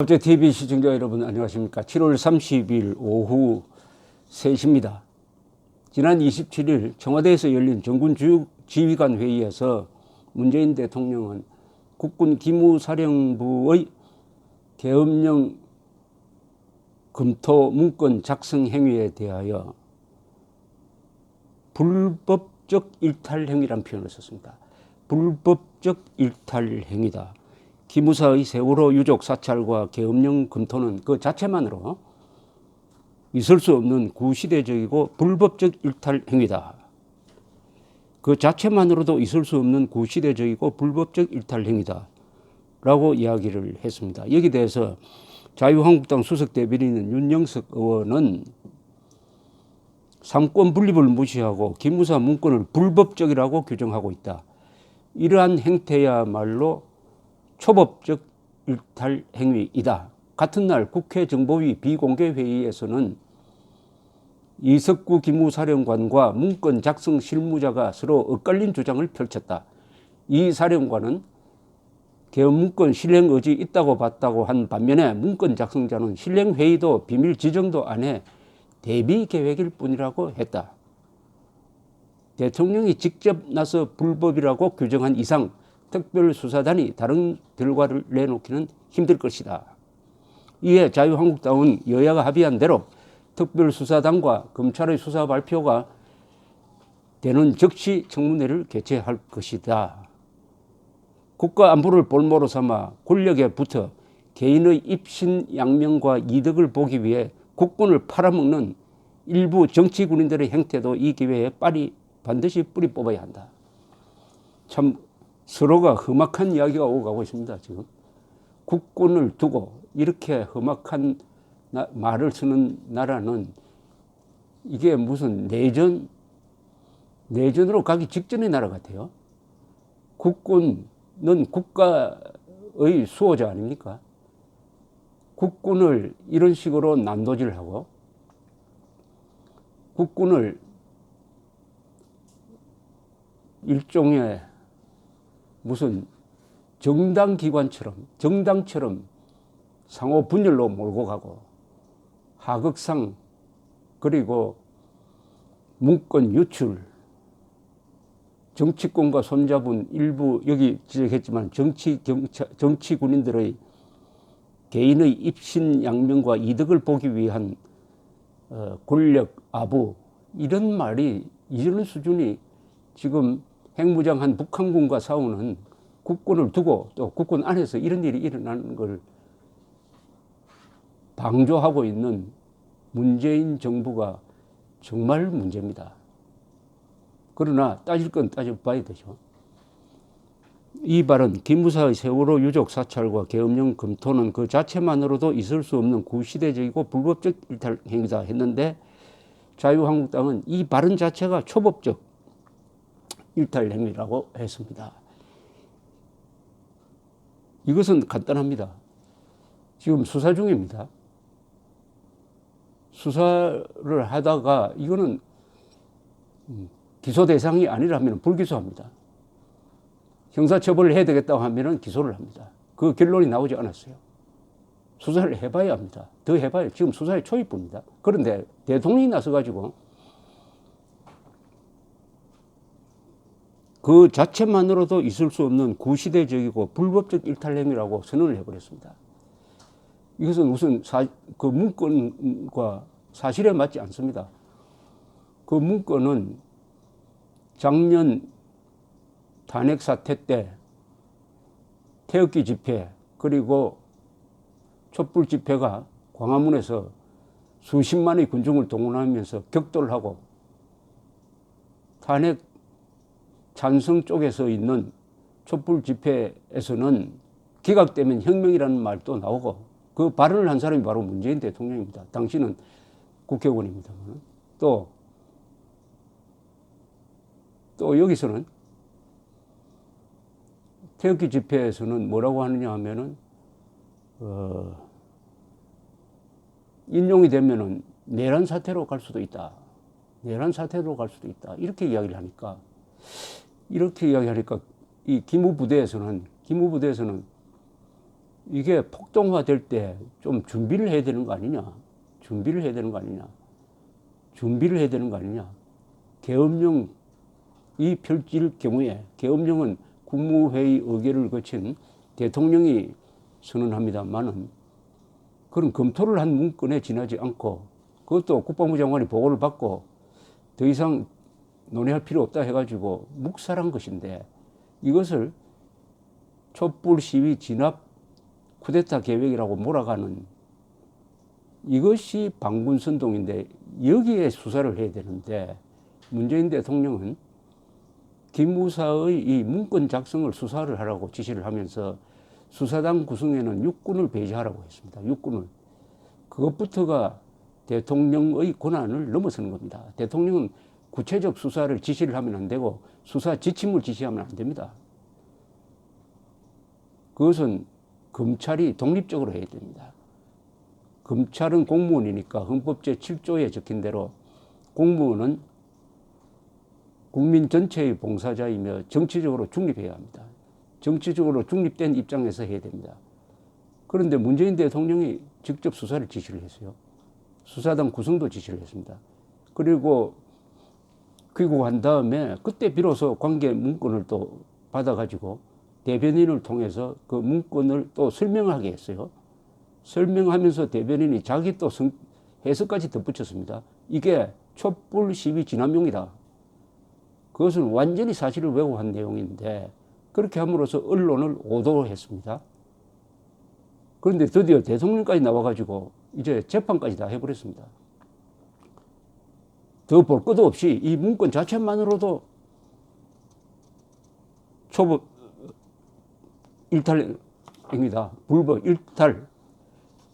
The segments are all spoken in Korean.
법제TV 시청자 여러분 안녕하십니까. 7월 30일 오후 3시입니다. 지난 27일 청와대에서 열린 정군지휘관 회의에서 문재인 대통령은 국군 기무사령부의 계엄령 검토 문건 작성 행위에 대하여 불법적 일탈 행위라는 표현을 썼습니다. 불법적 일탈 행위다. 기무사의 세월호 유족 사찰과 계엄령 검토는 그 자체만으로 있을 수 없는 구시대적이고 불법적 일탈 행위다. 그 자체만으로도 있을 수 없는 구시대적이고 불법적 일탈 행위다. 라고 이야기를 했습니다. 여기 대해서 자유한국당 수석대변인은 윤영석 의원은 삼권 분립을 무시하고 기무사 문건을 불법적이라고 규정하고 있다. 이러한 행태야말로 초법적 일탈 행위이다. 같은 날 국회 정보위 비공개 회의에서는 이석구 기무사령관과 문건 작성 실무자가 서로 엇갈린 주장을 펼쳤다. 이 사령관은 계엄 문건 실행 의지 있다고 봤다고 한 반면에 문건 작성자는 실행 회의도 비밀 지정도 안 해 대비 계획일 뿐이라고 했다. 대통령이 직접 나서 불법이라고 규정한 이상 특별수사단이 다른 결과를 내놓기는 힘들 것이다. 이에 자유한국당은 여야가 합의한 대로 특별수사단과 검찰의 수사 발표가 되는 즉시 청문회를 개최할 것이다. 국가 안보를 볼모로 삼아 권력에 붙어 개인의 입신양명과 이득을 보기 위해 국군을 팔아먹는 일부 정치군인들의 행태도 이 기회에 반드시 뿌리 뽑아야 한다. 참 서로가 험악한 이야기가 오고 가고 있습니다. 지금 국군을 두고 이렇게 험악한 말을 쓰는 나라는 이게 무슨 내전으로 가기 직전의 나라 같아요. 국군은 국가의 수호자 아닙니까? 국군을 이런 식으로 난도질하고 국군을 일종의 무슨 정당처럼 상호 분열로 몰고 가고 하극상 그리고 문건 유출, 정치권과 손잡은 일부 여기 지적했지만 정치군인들의 개인의 입신양명과 이득을 보기 위한 권력 아부 이런 말이 이런 수준이 지금 핵무장한 북한군과 싸우는 국군을 두고 또 국군 안에서 이런 일이 일어나는 걸 방조하고 있는 문재인 정부가 정말 문제입니다. 그러나 따질 건 따져봐야 되죠. 이 발언 기무사의 세월호 유족 사찰과 계엄령 검토는 그 자체만으로도 있을 수 없는 구시대적이고 불법적 일탈 행위다 했는데 자유한국당은 이 발언 자체가 초법적 일탈 행위라고 했습니다. 이것은 간단합니다. 지금 수사 중입니다. 수사를 하다가 이거는 기소 대상이 아니라면 불기소합니다. 형사처벌을 해야 되겠다고 하면 기소를 합니다. 그 결론이 나오지 않았어요. 수사를 해봐야 합니다. 더 해봐야 지금 수사의 초입부입니다. 그런데 대통령이 나서가지고 그 자체만으로도 있을 수 없는 구시대적이고 불법적 일탈 행위라고 선언을 해버렸습니다. 이것은 무슨 그 문건과 사실에 맞지 않습니다. 그 문건은 작년 탄핵 사태 때 태극기 집회 그리고 촛불 집회가 광화문에서 수십만의 군중을 동원하면서 격돌을 하고 탄핵 찬성 쪽에서 있는 촛불 집회에서는 기각되면 혁명이라는 말도 나오고 그 발언을 한 사람이 바로 문재인 대통령입니다. 당신은 국회의원입니다만 또 여기서는 태극기 집회에서는 뭐라고 하느냐 하면은 인용이 되면은 내란 사태로 갈 수도 있다. 이렇게 이야기를 하니까 이 기무부대에서는 이게 폭동화될 때 좀 준비를 해야 되는 거 아니냐. 준비를 해야 되는 거 아니냐. 준비를 해야 되는 거 아니냐. 계엄령이 펼칠 경우에, 계엄령은 국무회의 의결을 거친 대통령이 선언합니다만은 그런 검토를 한 문건에 지나지 않고 그것도 국방부 장관이 보고를 받고 더 이상 논의할 필요 없다 해가지고 묵살한 것인데 이것을 촛불 시위 진압 쿠데타 계획이라고 몰아가는 이것이 반군 선동인데 여기에 수사를 해야 되는데 문재인 대통령은 기무사의 이 문건 작성을 수사를 하라고 지시를 하면서 수사당 구성에는 육군을 배제하라고 했습니다. 육군을. 그것부터가 대통령의 권한을 넘어서는 겁니다. 대통령은 구체적 수사를 지시를 하면 안 되고 수사 지침을 지시하면 안 됩니다. 그것은 검찰이 독립적으로 해야 됩니다. 검찰은 공무원이니까 헌법 제7조에 적힌 대로 공무원은 국민 전체의 봉사자이며 정치적으로 중립해야 합니다. 정치적으로 중립된 입장에서 해야 됩니다. 그런데 문재인 대통령이 직접 수사를 지시를 했어요. 수사당 구성도 지시를 했습니다. 그리고 귀국한 다음에 그때 비로소 관계 문건을 또 받아가지고 대변인을 통해서 그 문건을 또 설명하게 했어요. 설명하면서 대변인이 자기 또 해석까지 덧붙였습니다. 이게 촛불 시위 진압용이다. 그것은 완전히 사실을 왜곡한 내용인데 그렇게 함으로써 언론을 오도했습니다. 그런데 드디어 대통령까지 나와가지고 이제 재판까지 다 해버렸습니다. 더 볼 것도 없이 이 문건 자체만으로도 초법 일탈행위다.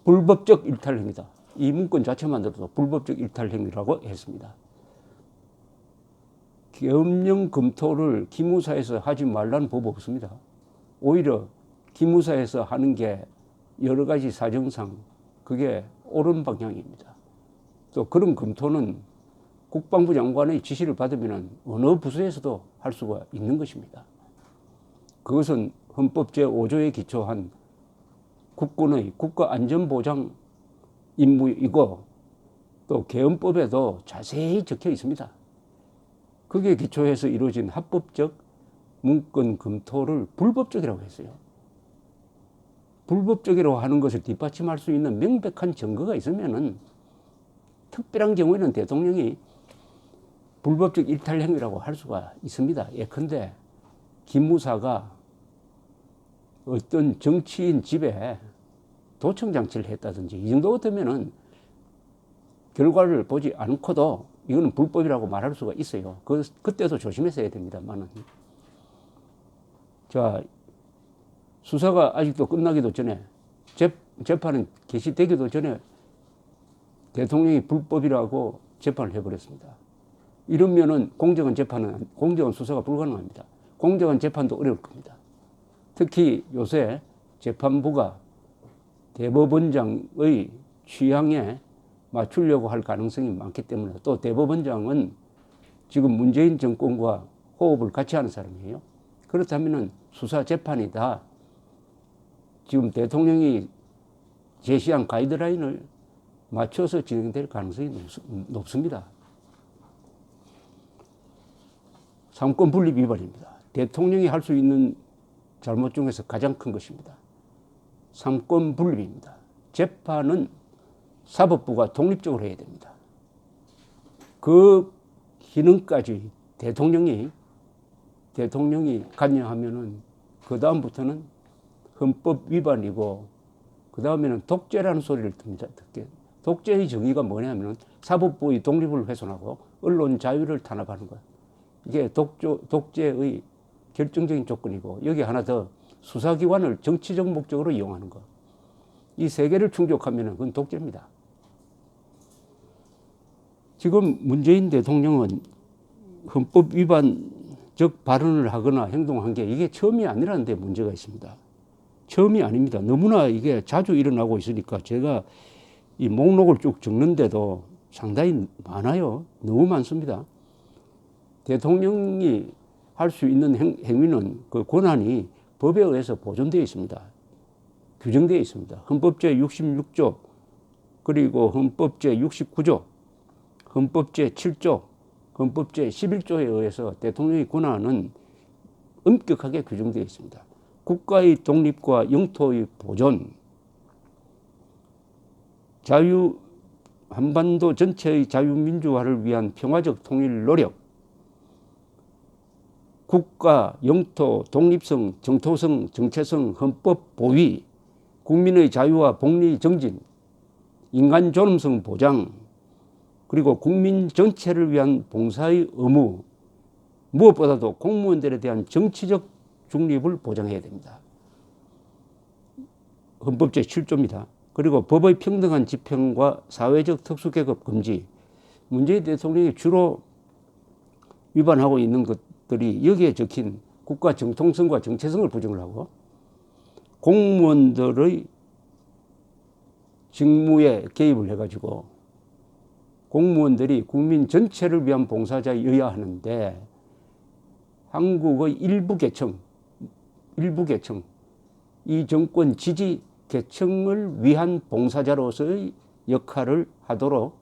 불법적 일탈행위다. 이 문건 자체만으로도 불법적 일탈행위라고 했습니다. 계엄령 검토를 기무사에서 하지 말라는 법 없습니다. 오히려 기무사에서 하는 게 여러 가지 사정상 그게 옳은 방향입니다. 또 그런 검토는 국방부 장관의 지시를 받으면 어느 부서에서도 할 수가 있는 것입니다. 그것은 헌법 제5조에 기초한 국군의 국가안전보장 임무이고 또 계엄법에도 자세히 적혀 있습니다. 거기에 기초해서 이루어진 합법적 문건 검토를 불법적이라고 했어요. 불법적이라고 하는 것을 뒷받침할 수 있는 명백한 증거가 있으면은 특별한 경우에는 대통령이 불법적 일탈 행위라고 할 수가 있습니다. 예컨대 기무사가 어떤 정치인 집에 도청 장치를 했다든지 이 정도 같으면은 결과를 보지 않고도 이거는 불법이라고 말할 수가 있어요. 그때도 조심해서 해야 됩니다만은. 자, 수사가 아직도 끝나기도 전에 재판은 개시되기도 전에 대통령이 불법이라고 재판을 해버렸습니다. 이러면은 공정한 수사가 불가능합니다. 공정한 재판도 어려울 겁니다. 특히 요새 재판부가 대법원장의 취향에 맞추려고 할 가능성이 많기 때문에 또 대법원장은 지금 문재인 정권과 호흡을 같이 하는 사람이에요. 그렇다면은 수사 재판이 다 지금 대통령이 제시한 가이드라인을 맞춰서 진행될 가능성이 높습니다. 삼권 분립 위반입니다. 대통령이 할 수 있는 잘못 중에서 가장 큰 것입니다. 삼권 분립입니다. 재판은 사법부가 독립적으로 해야 됩니다. 그 기능까지 대통령이 관여하면은 그 다음부터는 헌법 위반이고 그 다음에는 독재라는 소리를 듣게. 독재의 정의가 뭐냐면은 사법부의 독립을 훼손하고 언론 자유를 탄압하는 것. 이게 독재의 결정적인 조건이고 여기 하나 더 수사기관을 정치적 목적으로 이용하는 것. 이 세 개를 충족하면은 그건 독재입니다. 지금 문재인 대통령은 헌법 위반적 발언을 하거나 행동한 게 이게 처음이 아니라는 데 문제가 있습니다. 처음이 아닙니다. 너무나 이게 자주 일어나고 있으니까 제가 이 목록을 쭉 적는데도 상당히 많아요. 너무 많습니다. 대통령이 할 수 있는 행위는 그 권한이 법에 의해서 보존되어 있습니다. 규정되어 있습니다. 헌법 제66조, 그리고 헌법 제69조, 헌법 제7조, 헌법 제11조에 의해서 대통령의 권한은 엄격하게 규정되어 있습니다. 국가의 독립과 영토의 보존, 한반도 전체의 자유민주화를 위한 평화적 통일 노력, 국가, 영토, 독립성, 정토성, 정체성, 헌법 보위, 국민의 자유와 복리 정진, 인간 존엄성 보장, 그리고 국민 전체를 위한 봉사의 의무, 무엇보다도 공무원들에 대한 정치적 중립을 보장해야 됩니다. 헌법 제7조입니다. 그리고 법의 평등한 집행과 사회적 특수계급 금지, 문재인 대통령이 주로 위반하고 있는 것들이 여기에 적힌 국가 정통성과 정체성을 부정을 하고, 공무원들의 직무에 개입을 해가지고 공무원들이 국민 전체를 위한 봉사자여야 하는데, 한국의 일부 계층, 이 정권 지지 계층을 위한 봉사자로서의 역할을 하도록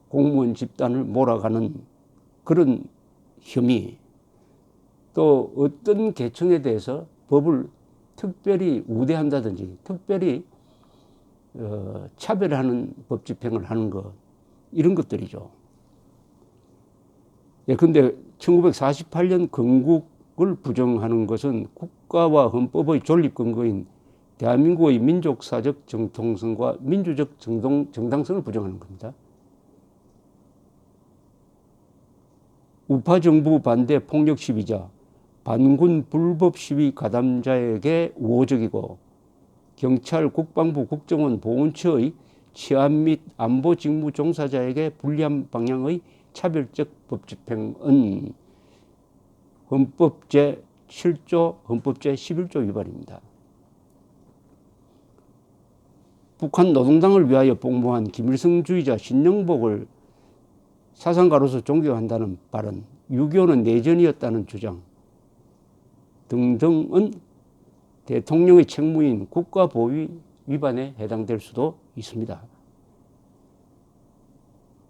공무원 집단을 몰아가는 그런 혐의, 또 어떤 계층에 대해서 법을 특별히 우대한다든지 특별히 차별하는 법 집행을 하는 것, 이런 것들이죠. 근데 1948년 건국을 부정하는 것은 국가와 헌법의 존립 근거인 대한민국의 민족사적 정통성과 민주적 정당성을 부정하는 겁니다. 우파 정부 반대 폭력 시위자, 반군 불법 시위 가담자에게 우호적이고 경찰, 국방부, 국정원, 보훈처의 치안 및 안보 직무 종사자에게 불리한 방향의 차별적 법 집행은 헌법 제7조, 헌법 제11조 위반입니다. 북한 노동당을 위하여 복무한 김일성주의자 신영복을 사상가로서 존경한다는 발언, 6.25는 내전이었다는 주장 등등은 대통령의 책무인 국가보위 위반에 해당될 수도 있습니다.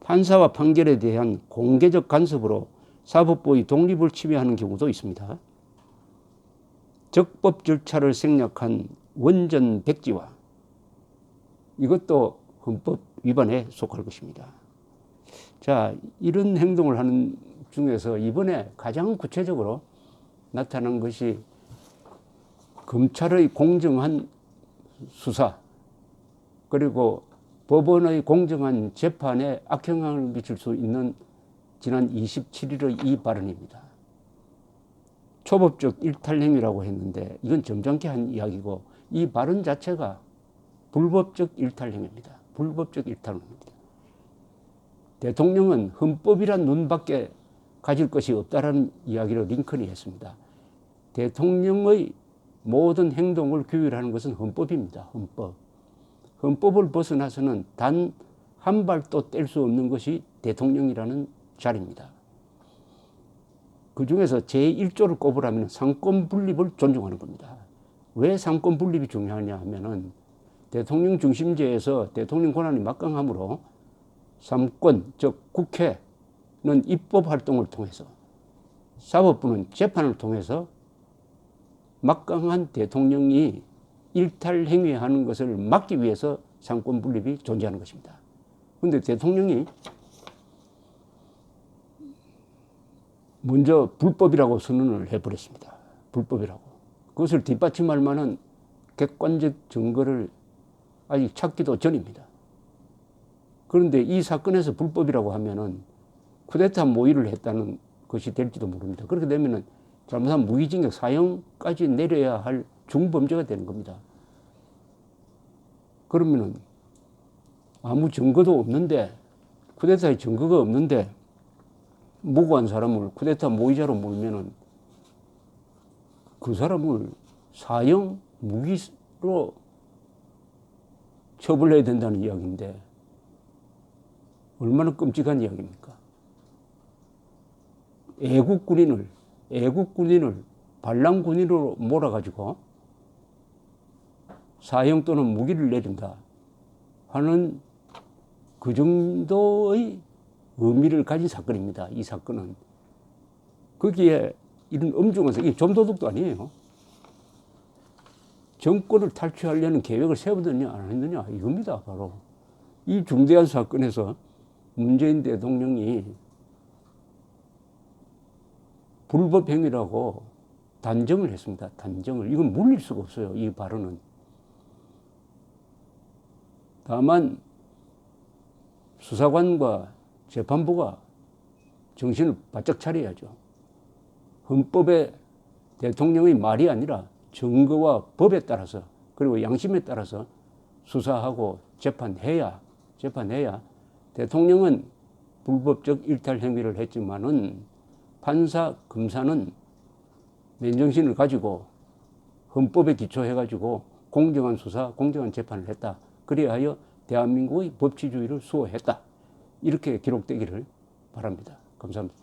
판사와 판결에 대한 공개적 간섭으로 사법부의 독립을 침해하는 경우도 있습니다. 적법 절차를 생략한 원전백지화, 이것도 헌법 위반에 속할 것입니다. 자, 이런 행동을 하는 중에서 이번에 가장 구체적으로 나타난 것이 검찰의 공정한 수사, 그리고 법원의 공정한 재판에 악영향을 미칠 수 있는 지난 27일의 이 발언입니다. 초법적 일탈행위라고 했는데 이건 점잖게 한 이야기고, 이 발언 자체가 불법적 일탈행위입니다. 불법적 일탈행위입니다. 대통령은 헌법이란 눈밖에 가질 것이 없다라는 이야기를 링컨이 했습니다. 대통령의 모든 행동을 규율하는 것은 헌법입니다. 헌법을 벗어나서는 단 한 발도 뗄 수 없는 것이 대통령이라는 자리입니다. 그 중에서 제1조를 꼽으라면 상권 분립을 존중하는 겁니다. 왜 상권 분립이 중요하냐 하면은 대통령 중심제에서 대통령 권한이 막강하므로 삼권, 즉 국회는 입법 활동을 통해서, 사법부는 재판을 통해서 막강한 대통령이 일탈 행위하는 것을 막기 위해서 상권 분립이 존재하는 것입니다. 그런데 대통령이 먼저 불법이라고 선언을 해버렸습니다. 불법이라고. 그것을 뒷받침할 만한 객관적 증거를 아직 찾기도 전입니다. 그런데 이 사건에서 불법이라고 하면은 쿠데타 모의를 했다는 것이 될지도 모릅니다. 그렇게 되면은 잘못하면 무기징역 사형까지 내려야 할 중범죄가 되는 겁니다. 그러면은 아무 증거도 없는데, 쿠데타의 증거가 없는데 무고한 사람을 쿠데타 모의자로 몰면은 그 사람을 사형 무기로 처벌해야 된다는 이야기인데 얼마나 끔찍한 이야기입니까? 애국군인을 반란군인으로 몰아가지고 사형 또는 무기를 내린다 하는 그 정도의 의미를 가진 사건입니다. 이 사건은. 거기에 이런 엄중한 이게 좀도둑도 아니에요. 정권을 탈취하려는 계획을 세우느냐 안 했느냐 이겁니다. 바로 이 중대한 사건에서 문재인 대통령이 불법 행위라고 단정을 했습니다. 단정을. 이건 물릴 수가 없어요. 이 발언은. 다만 수사관과 재판부가 정신을 바짝 차려야죠. 헌법에 대통령의 말이 아니라 증거와 법에 따라서 그리고 양심에 따라서 수사하고 재판해야 대통령은 불법적 일탈 행위를 했지만은 판사, 검사는 맨정신을 가지고 헌법에 기초해가지고 공정한 수사, 공정한 재판을 했다. 그리하여 대한민국의 법치주의를 수호했다. 이렇게 기록되기를 바랍니다. 감사합니다.